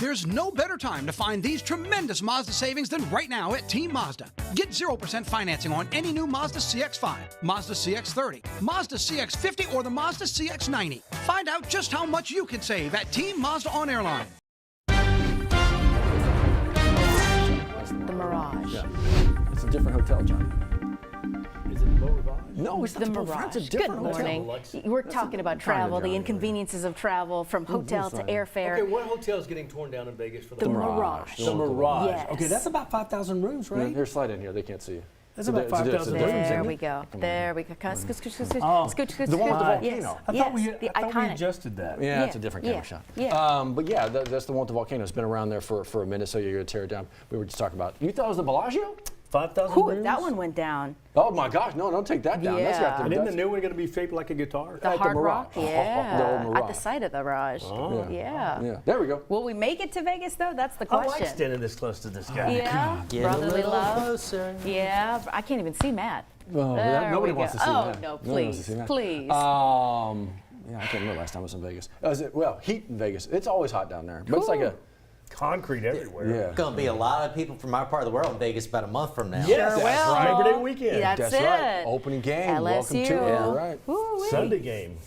There's no better time to find these tremendous Mazda savings than right now at Team Mazda. Get 0% financing on any new Mazda CX-5, Mazda CX-30, Mazda CX-50, or the Mazda CX-90. Find out just how much you can save at Team Mazda on Airline. The Mirage. Yeah. It's a different hotel, John. Is it Beau Rivage? No, it's The Mirage. Good morning. We're talking about travel, the inconveniences of travel, from hotel to airfare. Okay, what hotel is getting torn down in Vegas for The Mirage. The Mirage. Yes. Okay, that's about 5,000 rooms, right? Here, slide in here. They can't see you. That's about 5,000 rooms. There we go. There we go. Scooch. The one with the volcano. Yes. I thought we iconic. adjusted that. Yeah, it's a different camera shot. Yeah. But yeah, that's the one with the volcano. It's been around there for a minute, so you're going to tear it down. We were just talking about. You thought it was the Bellagio? 5,000 Ooh, rooms? that one went down. Oh my gosh, no, don't take that down. Yeah. That's got And isn't the new one going to be shaped like a guitar? The Hard Rock, Mirage. yeah. The old Mirage. At the site of the Mirage. Oh. Yeah. There we go. Will we make it to Vegas, though? That's the I question. like standing this close to this guy. Yeah, Get a brotherly little love. closer. Yeah, I can't even see Matt. Oh, There nobody we wants go. to see Oh, that. no, Nobody wants to please, see that. please. Yeah, I can't remember last time I was in Vegas. Well, heat in Vegas. It's always hot down there, but it's like a. Concrete everywhere. Yeah. Going to be a lot of people from our part of the world in Vegas about a month from now. Yes, Sure that's will. right. Labor Day weekend. That's That's it. right. Opening game. LSU. Welcome to it. Yeah. All right. Woo-wee. Sunday game.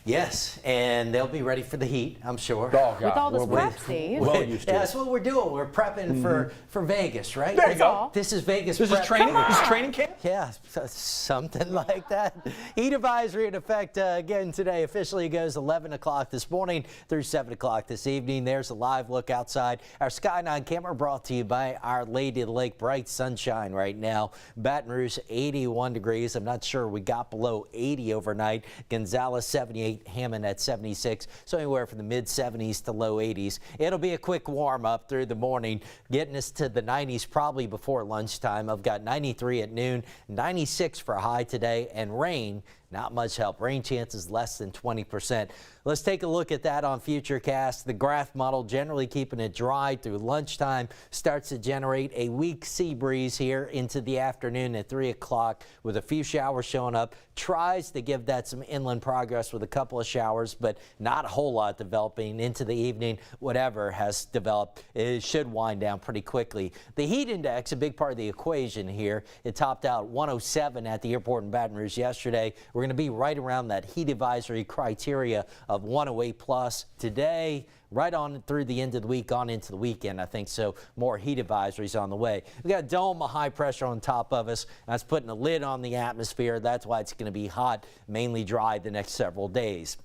Yes, and they'll be ready for the heat, I'm sure. Oh, God. With all this We're prep, Steve. well used to Yeah, it. that's what we're doing. We're prepping for Vegas, right? There you go. This is Vegas This prep. is training. This is training camp. Yeah, something like that. Heat advisory in effect again today. Officially, it goes 11 o'clock this morning through 7 o'clock this evening. There's a live look outside. Our Sky 9 camera brought to you by Our Lady of the Lake. Bright sunshine right now. Baton Rouge, 81 degrees. I'm not sure we got below 80 overnight. Gonzales, 78. Hammond at 76. So anywhere from the mid 70s to low 80s. It'll be a quick warm up through the morning, getting us to the 90s probably before lunchtime. I've got 93 at noon, 96 for a high today, and rain. Not much help. Rain chances less than 20%. Let's take a look at that on Futurecast. The graph model generally keeping it dry through lunchtime. Starts to generate a weak sea breeze here into the afternoon at 3 o'clock with a few showers showing up. Tries to give that some inland progress with a couple of showers, but not a whole lot developing into the evening. Whatever has developed, it should wind down pretty quickly. The heat index, a big part of the equation here. It topped out 107 at the airport in Baton Rouge yesterday. We're going to be right around that heat advisory criteria of 108 plus today, right on through the end of the week, on into the weekend, I think. So more heat advisories on the way. We got a dome of high pressure on top of us. That's putting a lid on the atmosphere. That's why it's going to be hot, mainly dry the next several days.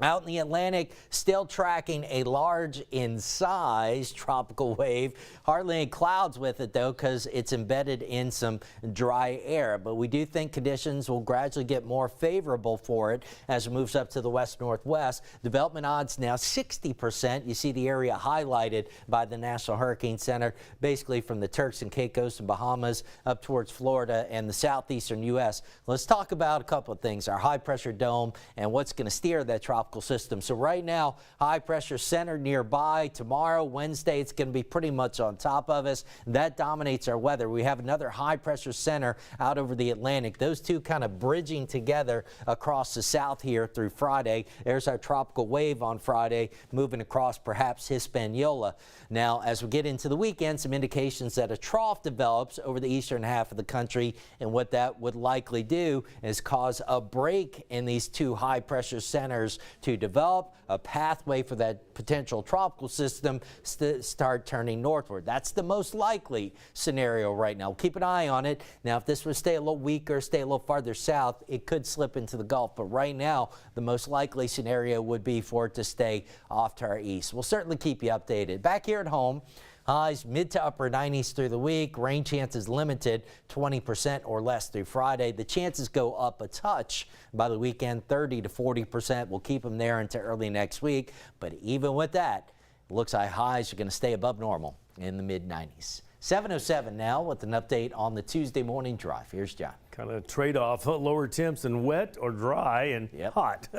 Out in the Atlantic, still tracking a large in size tropical wave. Hardly any clouds with it, though, because it's embedded in some dry air. But we do think conditions will gradually get more favorable for it as it moves up to the west-northwest. Development odds now 60%. You see the area highlighted by the National Hurricane Center, basically from the Turks and Caicos and Bahamas up towards Florida and the southeastern U.S. Let's talk about a couple of things, our high-pressure dome and what's going to steer that tropical system. So right now, high pressure center nearby. Tomorrow, Wednesday, it's going to be pretty much on top of us. That dominates our weather. We have another high pressure center out over the Atlantic. Those two kind of bridging together across the south here through Friday. There's our tropical wave on Friday, moving across perhaps Hispaniola. Now, as we get into the weekend, some indications that a trough develops over the eastern half of the country, and what that would likely do is cause a break in these two high pressure centers to develop a pathway for that potential tropical system to start turning northward. That's the most likely scenario right now. We'll keep an eye on it. Now, if this would stay a little weaker, stay a little farther south, it could slip into the Gulf. But right now, the most likely scenario would be for it to stay off to our east. We'll certainly keep you updated. Back here at home, highs mid to upper 90s through the week. Rain chances limited, 20% or less through Friday. The chances go up a touch by the weekend, 30 to 40%. We'll keep them there into early next week. But even with that, it looks like highs are going to stay above normal in the mid 90s. 7:07 now with an update on the Tuesday morning drive. Here's John. Kind of trade-off, lower temps and wet or dry and Yep. hot.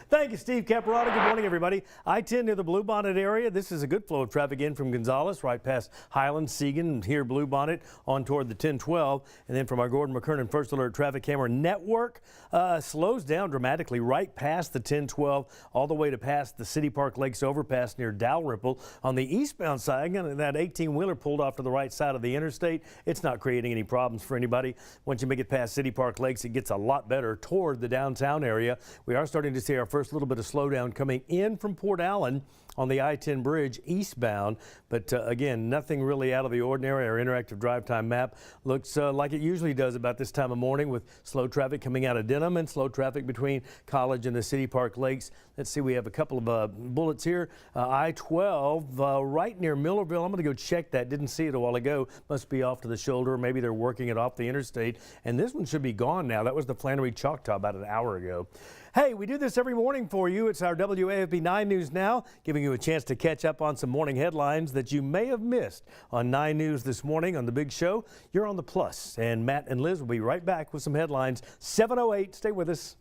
Thank you, Steve Caparotto. Good morning, everybody. I-10 near the Bluebonnet area. This is a good flow of traffic in from Gonzales, right past Highland, Segan, and here Bluebonnet on toward the 1012. And then from our Gordon McKernan First Alert traffic camera network, slows down dramatically right past the 1012, all the way to past the City Park Lakes overpass near Dalrymple. On the eastbound side, that 18-wheeler pulled off to the right side of the interstate. It's not creating any problems for anybody. Once you make it past City Park Lakes, it gets a lot better toward the downtown area. We are starting to see our first little bit of slowdown coming in from Port Allen on the I-10 bridge eastbound, but again, nothing really out of the ordinary. Our interactive drive time map looks like it usually does about this time of morning, with slow traffic coming out of Denham and slow traffic between College and the City Park Lakes. Let's see, we have a couple of bullets here. I-12 right near Millerville. I'm going to go check that. Didn't see it a while ago. Must be off to the shoulder. Maybe they're working it off the interstate. And this one should be gone now. That was the Flannery Choctaw about an hour ago. Hey, we do this every morning for you. It's our WAFB 9 News Now, giving you a chance to catch up on some morning headlines that you may have missed on 9 News this morning on The Big Show. You're on the Plus, and Matt and Liz will be right back with some headlines. 7:08. Stay with us.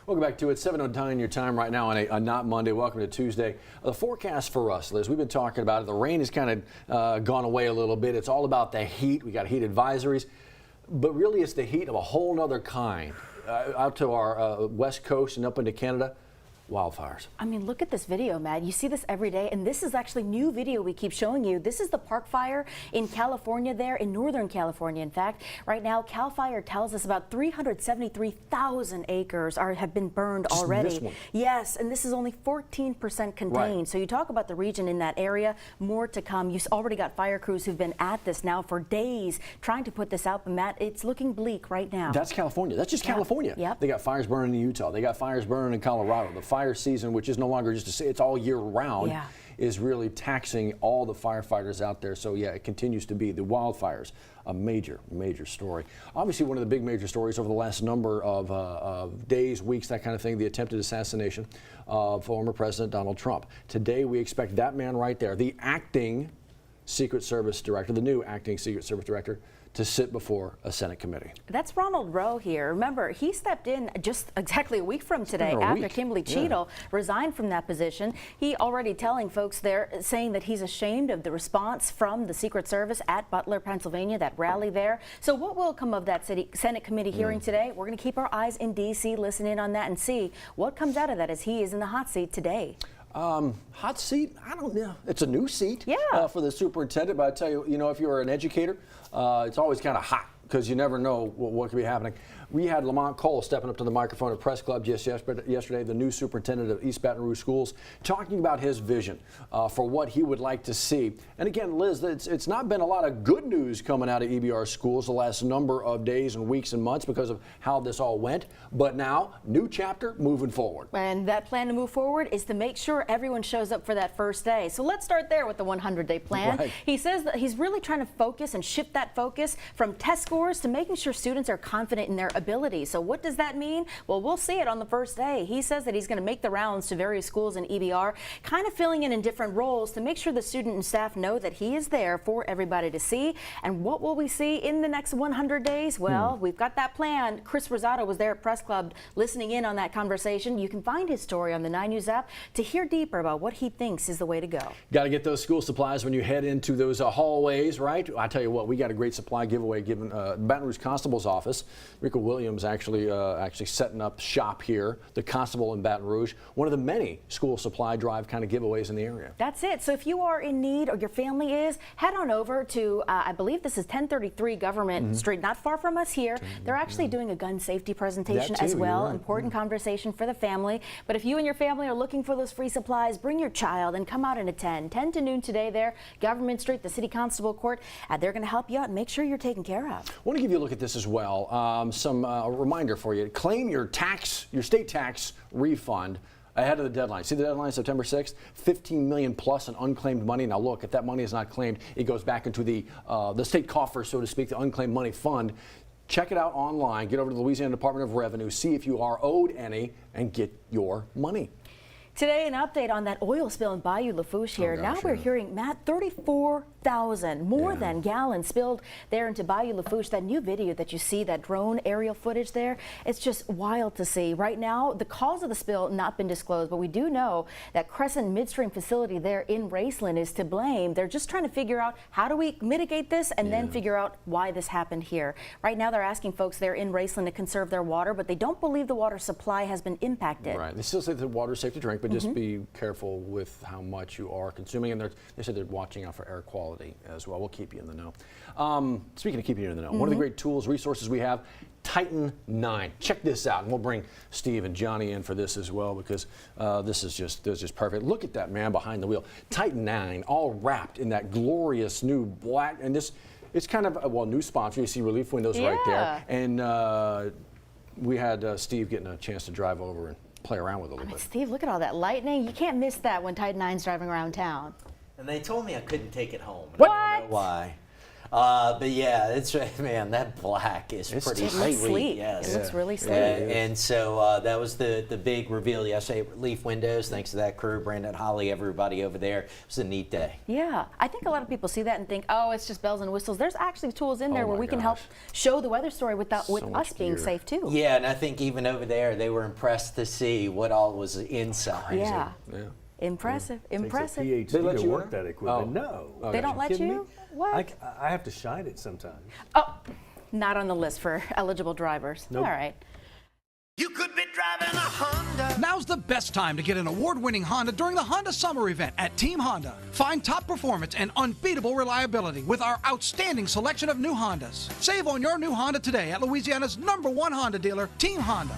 Welcome back to it. 7:09 your time right now on a not Monday. Welcome to Tuesday. The forecast for us, Liz, we've been talking about it. The rain has kind of gone away a little bit. It's all about the heat. We got heat advisories, but really it's the heat of a whole nother kind. Out to our west coast and up into Canada. Wildfires. I mean, look at this video, Matt. You see this every day, and this is actually new video we keep showing you. This is the Park Fire in California there, in Northern California, in fact. Right now, CAL FIRE tells us about 373,000 acres have been burned already. This one. Yes, and this is only 14% contained. Right. So you talk about the region in that area, more to come. You've already got fire crews who've been at this now for days trying to put this out, but Matt, it's looking bleak right now. That's California. That's just California. Yep. They got fires burning in Utah. They got fires burning in Colorado. The fire season, which is no longer just it's all year round, is really taxing all the firefighters out there. So yeah, it continues to be the wildfires, a major story. Obviously, one of the big major stories over the last number of days, weeks, that kind of thing, the attempted assassination of former President Donald Trump. Today, we expect that man right there, the acting Secret Service director, the new acting Secret Service director, to sit before a Senate committee. That's Ronald Rowe here. Remember, he stepped in just exactly a week from today after Kimberly Cheadle resigned from that position. He already telling folks there, saying that he's ashamed of the response from the Secret Service at Butler, Pennsylvania, that rally there. So what will come of that Senate committee hearing today? We're going to keep our eyes in D.C., listen in on that and see what comes out of that as he is in the hot seat today. Hot seat? I don't know. It's a new seat for the superintendent, but I tell you, if you're an educator, it's always kind of hot because you never know what could be happening. We had Lamont Cole stepping up to the microphone at Press Club just yesterday, the new superintendent of East Baton Rouge Schools, talking about his vision for what he would like to see. And again, Liz, it's not been a lot of good news coming out of EBR schools the last number of days and weeks and months because of how this all went. But now, new chapter moving forward. And that plan to move forward is to make sure everyone shows up for that first day. So let's start there with the 100-day plan. Right. He says that he's really trying to focus and shift that focus from test scores to making sure students are confident in their ability. So what does that mean? Well, we'll see it on the first day. He says that he's going to make the rounds to various schools in EBR, kind of filling in different roles to make sure the student and staff know that he is there for everybody to see. And what will we see in the next 100 days? Well, we've got that plan. Chris Rosado was there at Press Club listening in on that conversation. You can find his story on the 9 News app to hear deeper about what he thinks is the way to go. Got to get those school supplies when you head into those hallways, right? I tell you what, we got a great supply giveaway given Baton Rouge Constable's office. Rico Williams actually setting up shop here, the Constable in Baton Rouge, one of the many school supply drive kind of giveaways in the area. That's it. So if you are in need, or your family is, head on over to, I believe this is 1033 Government Street, not far from us here. They're actually doing a gun safety presentation as well. Right. Important conversation for the family. But if you and your family are looking for those free supplies, bring your child and come out and attend. 10 to noon today there, Government Street, the City Constable Court. They're going to help you out and make sure you're taken care of. I want to give you a look at this as well. A reminder for you. Claim your state tax refund ahead of the deadline. See the deadline, September 6th? 15 million plus in unclaimed money. Now look, if that money is not claimed, it goes back into the state coffers, so to speak, the unclaimed money fund. Check it out online. Get over to the Louisiana Department of Revenue, see if you are owed any, and get your money. Today, an update on that oil spill in Bayou Lafourche here. Now we're hearing, Matt, 34,000 more than gallons spilled there into Bayou Lafourche. That new video that you see, that drone aerial footage there, it's just wild to see. Right now, the cause of the spill not been disclosed, but we do know that Crescent Midstream facility there in Raceland is to blame. They're just trying to figure out how do we mitigate this and then figure out why this happened here. Right now, they're asking folks there in Raceland to conserve their water, but they don't believe the water supply has been impacted. Right. They still say the water is safe to drink, but just be careful with how much you are consuming. And they said they're watching out for air quality as well. We'll keep you in the know. Speaking of keeping you in the know, one of the great tools, resources we have, Titan 9. Check this out, and we'll bring Steve and Johnny in for this as well, because this is just perfect. Look at that man behind the wheel. Titan 9, all wrapped in that glorious new black, and this, it's kind of a new sponsor. You see relief windows right there, and we had Steve getting a chance to drive over and play around with it a little bit. Steve, look at all that lightning. You can't miss that when Titan 9's driving around town. And they told me I couldn't take it home. What? I don't know why. But yeah, it's, man, that black is pretty sleek. Yes. It looks really sleek. And so that was the big reveal yesterday. Relief windows, thanks to that crew, Brandon, Holly, everybody over there. It was a neat day. Yeah, I think a lot of people see that and think, oh, it's just bells and whistles. There's actually tools in there where we can help show the weather story with us being safe too. Yeah, and I think even over there, they were impressed to see what all was inside. Yeah. Impressive, impressive. Takes a PhD to work that equipment. No. They don't let you? What? I have to shine it sometimes. Oh, not on the list for eligible drivers. Nope. All right. You could be driving a Honda. Now's the best time to get an award-winning Honda during the Honda Summer Event at Team Honda. Find top performance and unbeatable reliability with our outstanding selection of new Hondas. Save on your new Honda today at Louisiana's #1 Honda dealer, Team Honda.